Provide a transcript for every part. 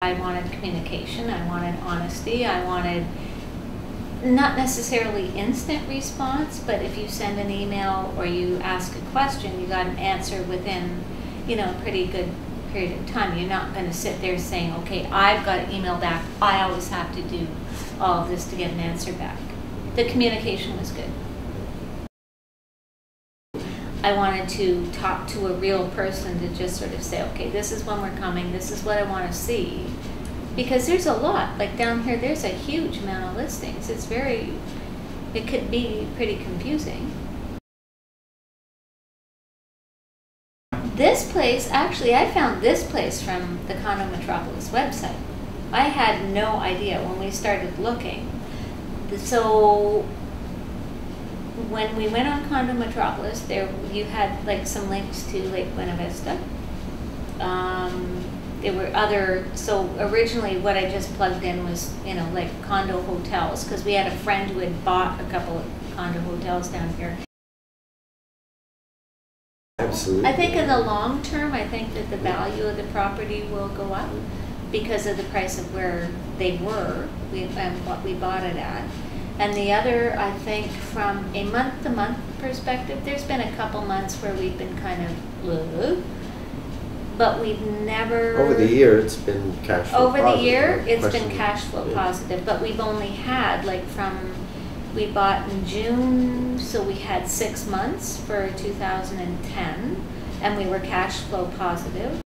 I wanted communication, I wanted honesty, I wanted not necessarily instant response, but if you send an email or you ask a question, you got an answer within, you know, a pretty good period of time. You're not going to sit there saying, okay, I've got an email back, I always have to do all of this to get an answer back. The communication was good. I wanted to talk to a real person to just sort of say, okay, this is when we're coming, this is what I want to see. Because there's a lot, like down here, there's a huge amount of listings. It could be pretty confusing. This place, actually, I found this place from the Condo Metropolis website. I had no idea when we started looking. So when we went on Condo Metropolis, you had like some links to Lake Buena Vista. There were other, so originally what I just plugged in was, you know, like condo hotels, because we had a friend who had bought a couple of condo hotels down here. Absolutely. I think in the long term, I think that the value of the property will go up because of the price of where they were and what we bought it at. And the other, I think, from a month-to-month perspective, there's been a couple months where we've been kind of, but we've never... Over the year, it's been cash flow positive. Over the year, it's been cash flow positive, but we've only had, like we bought in June, so we had 6 months for 2010, and we were cash flow positive.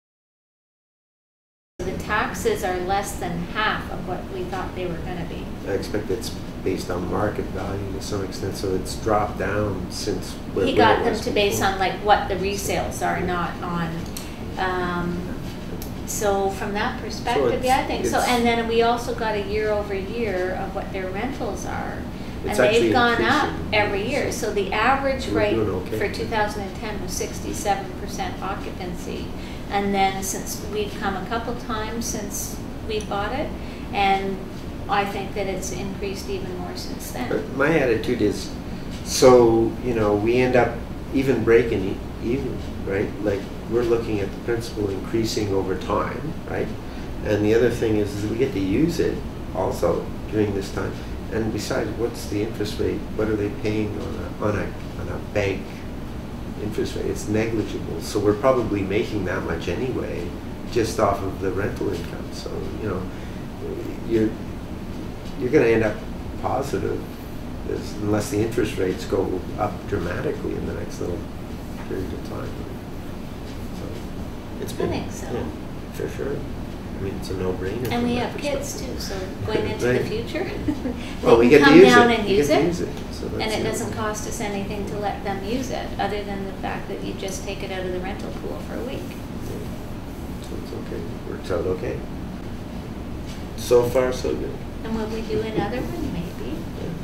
The taxes are less than half of what we thought they were going to be. I expect it's based on market value to some extent, so it's dropped down since where he got them to base on like what the resales are, not on. So from that perspective, yeah, I think so. And then we also got a year over year of what their rentals are, and they've gone up every year. So the average rate for 2010 was 67% occupancy, and then since we've come a couple times since we bought it, and I think that it's increased even more since then. But my attitude is, so, you know, we end up even breaking even, right? Like, we're looking at the principal increasing over time, right? And the other thing is we get to use it also during this time. And besides, what's the interest rate? What are they paying on a bank interest rate? It's negligible. So we're probably making that much anyway, just off of the rental income. So, you know, you're going to end up positive unless the interest rates go up dramatically in the next little period of time. So it's been, I think so. Yeah, for sure. I mean, it's a no-brainer. And we have kids too, so going into the future, well, we can get come to use down it. and use it, So and it doesn't cost us anything to let them use it, other than the fact that you just take it out of the rental pool for a week. Yeah. So it's okay. Works out okay. So far, so good. And will we do another one? Maybe.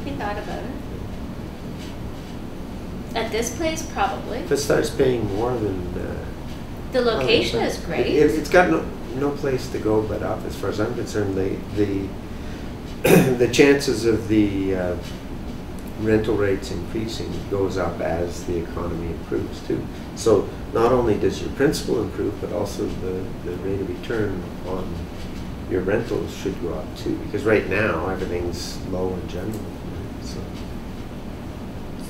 We thought about it. At this place, probably. If it starts paying more than... the location is great. It's got no place to go but up, as far as I'm concerned. The chances of the rental rates increasing goes up as the economy improves too. So not only does your principal improve, but also the rate of return on your rentals should go up too, because right now everything's low in general. So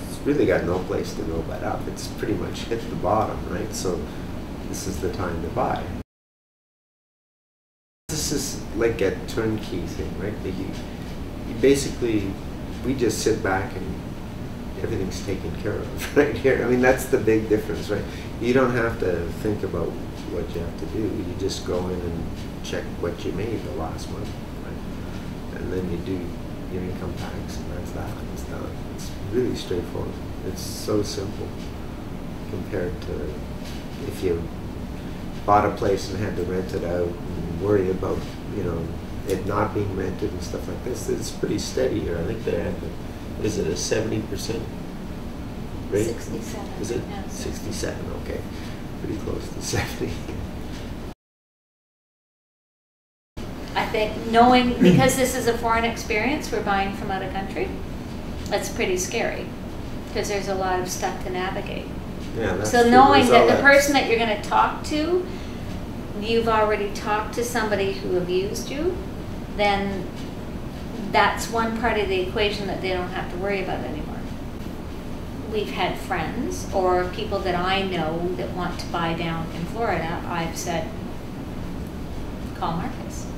it's really got no place to go but up. It's pretty much hit the bottom, right? So this is the time to buy. This is like a turnkey thing, right? You basically, we just sit back and everything's taken care of right here. I mean, that's the big difference, right? You don't have to think about what you have to do. You just go in and check what you made the last month, right? And then you do your income tax, and that's that. It's done. It's really straightforward. It's so simple compared to if you bought a place and had to rent it out and worry about, you know, it not being rented and stuff like this. It's pretty steady here. I think they have, is it a 70% rate? 67. Is it? No, 67, okay. Pretty close to 70. I think knowing, because this is a foreign experience, we're buying from out of country, that's pretty scary because there's a lot of stuff to navigate. Yeah, that's so true. knowing that the person that you're going to talk to you've already talked to somebody who abused you, then that's one part of the equation that they don't have to worry about anymore. We've had friends or people that I know that want to buy down in Florida. I've said, call Marcus.